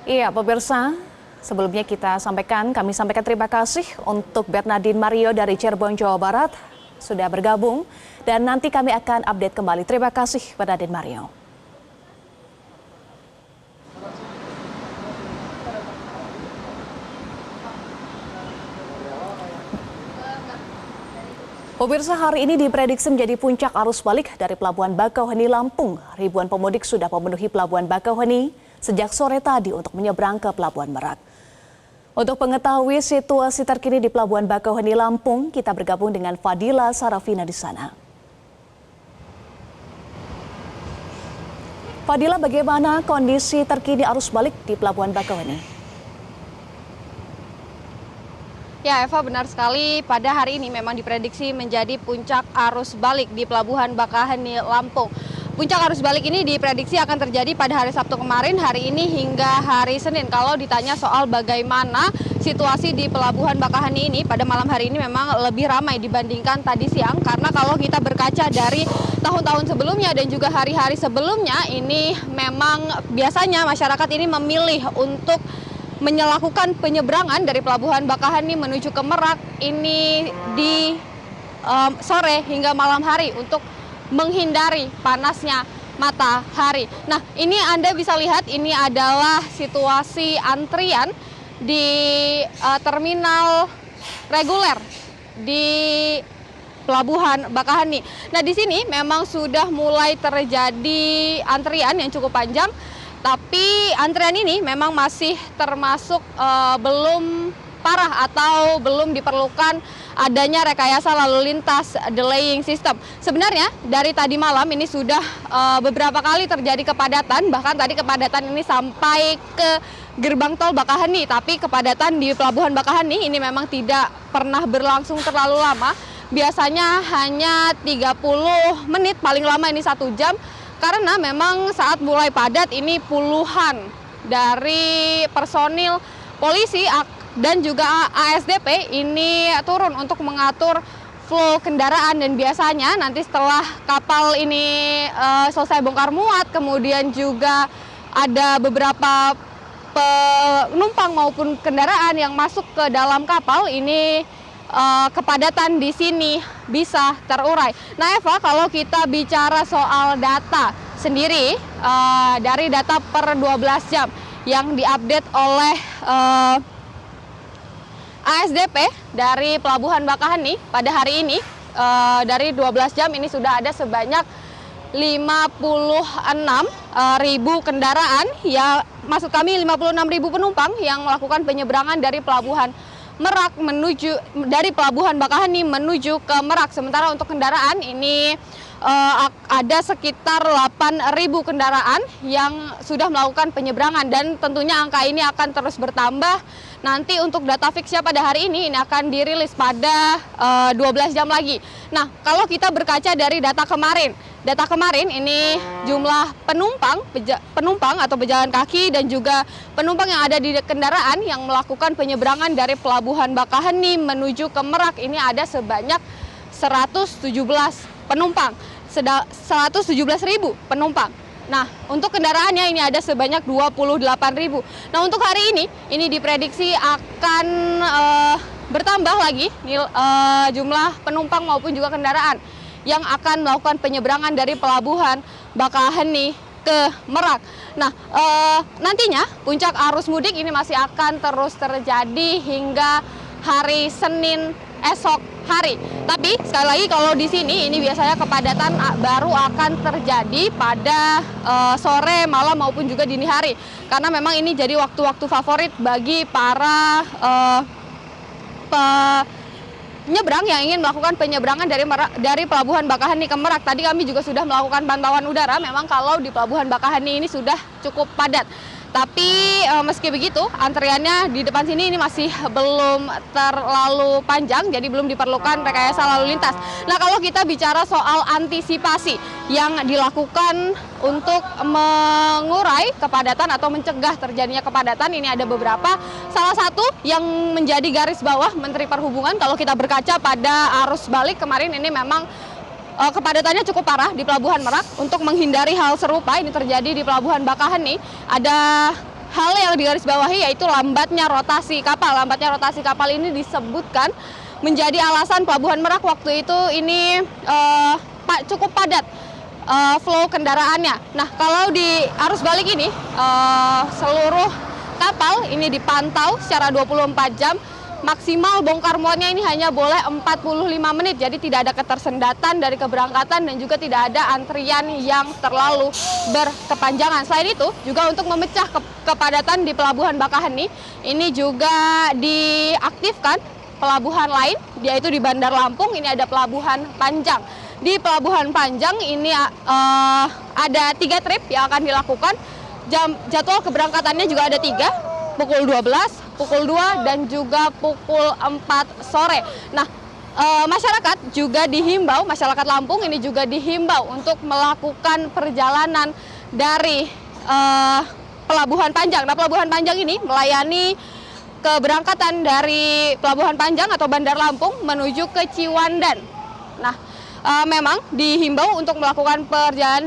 Iya, pemirsa, sebelumnya kami sampaikan terima kasih untuk Bernardine Mario dari Cirebon, Jawa Barat sudah bergabung dan nanti kami akan update kembali. Terima kasih Bernardine Mario. Pemirsa, hari ini diprediksi menjadi puncak arus balik dari Pelabuhan Bakauheni, Lampung. Ribuan pemudik sudah memenuhi Pelabuhan Bakauheni sejak sore tadi untuk menyeberang ke Pelabuhan Merak. Untuk mengetahui situasi terkini di Pelabuhan Bakauheni, Lampung, kita bergabung dengan Fadila Sarafina di sana. Fadila, bagaimana kondisi terkini arus balik di Pelabuhan Bakauheni? Ya Eva, benar sekali, pada hari ini memang diprediksi menjadi puncak arus balik di Pelabuhan Bakauheni, Lampung. Puncak arus balik ini diprediksi akan terjadi pada hari Sabtu kemarin, hari ini hingga hari Senin. Kalau ditanya soal bagaimana situasi di Pelabuhan Bakauheni ini, pada malam hari ini memang lebih ramai dibandingkan tadi siang. Karena kalau kita berkaca dari tahun-tahun sebelumnya dan juga hari-hari sebelumnya, ini memang biasanya masyarakat ini memilih untuk melakukan penyeberangan dari Pelabuhan Bakauheni menuju ke Merak ini di sore hingga malam hari untuk menghindari panasnya matahari. Nah, ini Anda bisa lihat, ini adalah situasi antrian di terminal reguler di Pelabuhan Bakauheni. Nah, di sini memang sudah mulai terjadi antrian yang cukup panjang. Tapi antrian ini memang masih termasuk belum parah atau belum diperlukan adanya rekayasa lalu lintas delaying system. Sebenarnya dari tadi malam ini sudah beberapa kali terjadi kepadatan, bahkan tadi kepadatan ini sampai ke gerbang tol Bakauheni. Tapi kepadatan di Pelabuhan Bakauheni ini memang tidak pernah berlangsung terlalu lama. Biasanya hanya 30 menit, paling lama ini 1 jam. Karena memang saat mulai padat ini puluhan dari personil polisi dan juga ASDP ini turun untuk mengatur flow kendaraan. Dan biasanya nanti setelah kapal ini selesai bongkar muat, kemudian juga ada beberapa penumpang maupun kendaraan yang masuk ke dalam kapal ini, kepadatan di sini bisa terurai. Nah Eva, kalau kita bicara soal data sendiri, dari data per 12 jam yang diupdate oleh ASDP dari Pelabuhan Bakauheni pada hari ini, dari 12 jam ini sudah ada sebanyak 56.000 kendaraan, ya maksud kami 56.000 penumpang yang melakukan penyeberangan dari Pelabuhan Merak dari Pelabuhan Bakauheni menuju ke Merak. Sementara untuk kendaraan ini ada sekitar 8.000 kendaraan yang sudah melakukan penyeberangan, dan tentunya angka ini akan terus bertambah. Nanti untuk data fixnya pada hari ini akan dirilis pada 12 jam lagi. Nah, kalau kita berkaca dari data kemarin ini jumlah penumpang atau pejalan kaki dan juga penumpang yang ada di kendaraan yang melakukan penyeberangan dari Pelabuhan Bakauheni menuju ke Merak ini ada sebanyak 117 penumpang, 117.000 penumpang. Nah, untuk kendaraannya ini ada sebanyak 28.000. Nah, untuk hari ini diprediksi akan bertambah lagi jumlah penumpang maupun juga kendaraan yang akan melakukan penyeberangan dari Pelabuhan Bakauheni ke Merak. Nah, nantinya puncak arus mudik ini masih akan terus terjadi hingga hari Senin esok hari. Tapi sekali lagi kalau di sini ini biasanya kepadatan baru akan terjadi pada sore, malam maupun juga dini hari. Karena memang ini jadi waktu-waktu favorit bagi para penyeberang yang ingin melakukan penyeberangan dari Pelabuhan Bakauheni ke Merak. Tadi kami juga sudah melakukan pantauan udara, memang kalau di Pelabuhan Bakauheni ini sudah cukup padat. Tapi meski begitu, antriannya di depan sini ini masih belum terlalu panjang, jadi belum diperlukan rekayasa lalu lintas. Nah, kalau kita bicara soal antisipasi yang dilakukan untuk mengurai kepadatan atau mencegah terjadinya kepadatan, ini ada beberapa. Salah satu yang menjadi garis bawah Menteri Perhubungan, kalau kita berkaca pada arus balik kemarin ini memang kepadatannya cukup parah di Pelabuhan Merak. Untuk menghindari hal serupa ini terjadi di Pelabuhan Bakauheni, ada hal yang digarisbawahi yaitu lambatnya rotasi kapal. Lambatnya rotasi kapal ini disebutkan menjadi alasan Pelabuhan Merak waktu itu ini cukup padat flow kendaraannya. Nah, kalau di arus balik ini seluruh kapal ini dipantau secara 24 jam. Maksimal bongkar muatnya ini hanya boleh 45 menit, jadi tidak ada ketersendatan dari keberangkatan dan juga tidak ada antrian yang terlalu berkepanjangan. Selain itu, juga untuk memecah kepadatan di Pelabuhan Bakaheni, ini juga diaktifkan pelabuhan lain, yaitu di Bandar Lampung, ini ada Pelabuhan Panjang. Di Pelabuhan Panjang ini ada 3 trip yang akan dilakukan, jadwal keberangkatannya juga ada 3, pukul 12, pukul 2, dan juga pukul 4 sore. Nah, masyarakat juga dihimbau, masyarakat Lampung ini juga dihimbau untuk melakukan perjalanan dari Pelabuhan Panjang. Nah, Pelabuhan Panjang ini melayani keberangkatan dari Pelabuhan Panjang atau Bandar Lampung menuju ke Ciwandan. Nah, memang dihimbau untuk melakukan perjalanan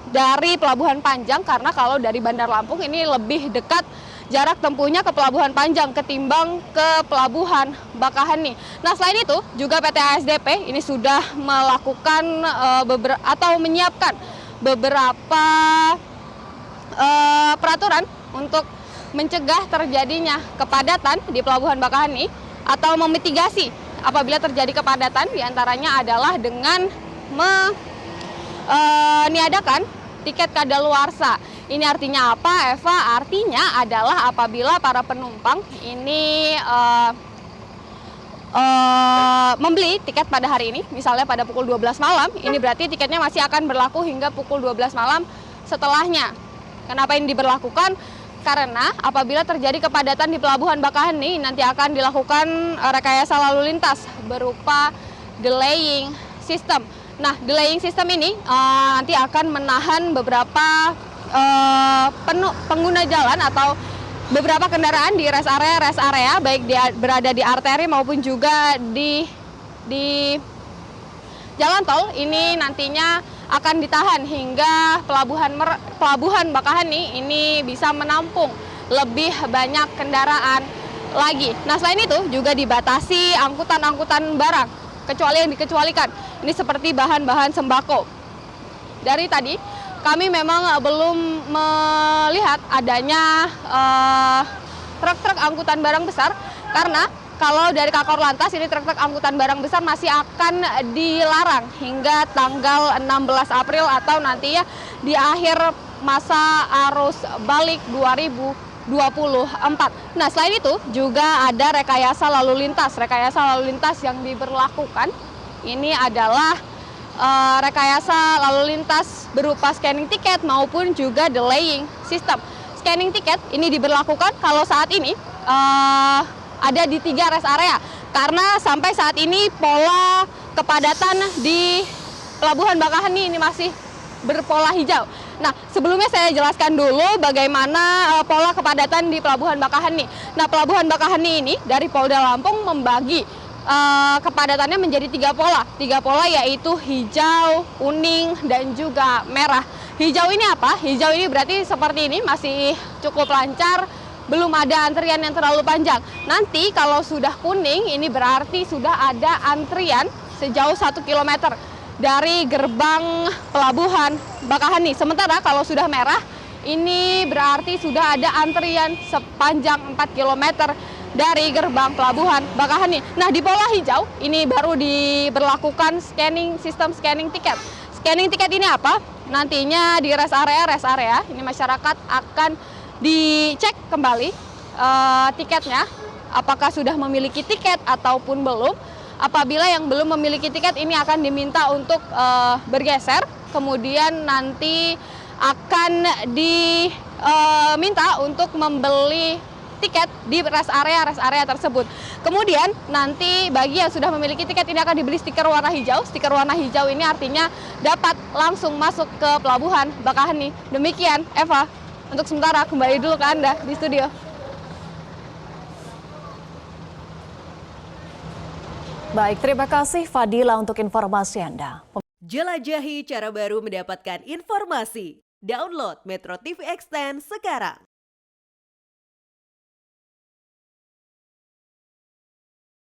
dari Pelabuhan Panjang karena kalau dari Bandar Lampung ini lebih dekat jarak tempuhnya ke Pelabuhan Panjang ketimbang ke Pelabuhan Bakaheni. Nah, selain itu juga PT ASDP ini sudah melakukan atau menyiapkan beberapa peraturan untuk mencegah terjadinya kepadatan di Pelabuhan Bakaheni atau memitigasi apabila terjadi kepadatan, diantaranya adalah dengan meniadakan tiket kadaluarsa. Ini artinya apa, Eva? Artinya adalah apabila para penumpang ini membeli tiket pada hari ini, misalnya pada pukul 12 malam, ini berarti tiketnya masih akan berlaku hingga pukul 12 malam setelahnya. Kenapa ini diberlakukan? Karena apabila terjadi kepadatan di Pelabuhan Bakaheni, nanti akan dilakukan rekayasa lalu lintas berupa delaying system. Nah, delaying system ini nanti akan menahan beberapa pengguna jalan atau beberapa kendaraan di rest area, baik dia berada di arteri maupun juga di jalan tol. Ini nantinya akan ditahan hingga Pelabuhan Bakaheni ini bisa menampung lebih banyak kendaraan lagi. Nah, selain itu juga dibatasi angkutan barang, kecuali yang dikecualikan. Ini seperti bahan-bahan sembako. Dari tadi kami memang belum melihat adanya truk-truk angkutan barang besar, karena kalau dari Kakor Lantas ini truk-truk angkutan barang besar masih akan dilarang hingga tanggal 16 April atau nantinya di akhir masa arus balik 2024. Nah, selain itu juga ada rekayasa lalu lintas. Rekayasa lalu lintas yang diberlakukan ini adalah rekayasa lalu lintas berupa scanning tiket maupun juga delaying system. Scanning tiket ini diberlakukan kalau saat ini ada di 3 rest area, karena sampai saat ini pola kepadatan di Pelabuhan Bakaheni ini masih berpola hijau. Nah, sebelumnya saya jelaskan dulu bagaimana pola kepadatan di Pelabuhan Bakaheni. Nah, Pelabuhan Bakaheni ini dari Polda Lampung membagi kepadatannya menjadi 3 pola. 3 pola yaitu hijau, kuning, dan juga merah. Hijau ini apa? Hijau ini berarti seperti ini, masih cukup lancar, belum ada antrian yang terlalu panjang. Nanti kalau sudah kuning, ini berarti sudah ada antrian sejauh 1 km dari gerbang Pelabuhan Bakaheni. Sementara kalau sudah merah, ini berarti sudah ada antrian sepanjang 4 km dari gerbang Pelabuhan Bakaheni. Nah, di pola hijau ini baru diberlakukan sistem scanning tiket. Scanning tiket ini apa? Nantinya di rest area ini masyarakat akan dicek kembali tiketnya, apakah sudah memiliki tiket ataupun belum. Apabila yang belum memiliki tiket ini akan diminta untuk bergeser, kemudian nanti akan diminta untuk membeli tiket di rest area tersebut. Kemudian nanti bagi yang sudah memiliki tiket ini akan dibeli stiker warna hijau. Stiker warna hijau ini artinya dapat langsung masuk ke Pelabuhan Bakaheni. Demikian, Eva. Untuk sementara kembali dulu ke Anda di studio. Baik, terima kasih Fadila untuk informasi Anda. Jelajahi cara baru mendapatkan informasi. Download Metro TV Extend sekarang.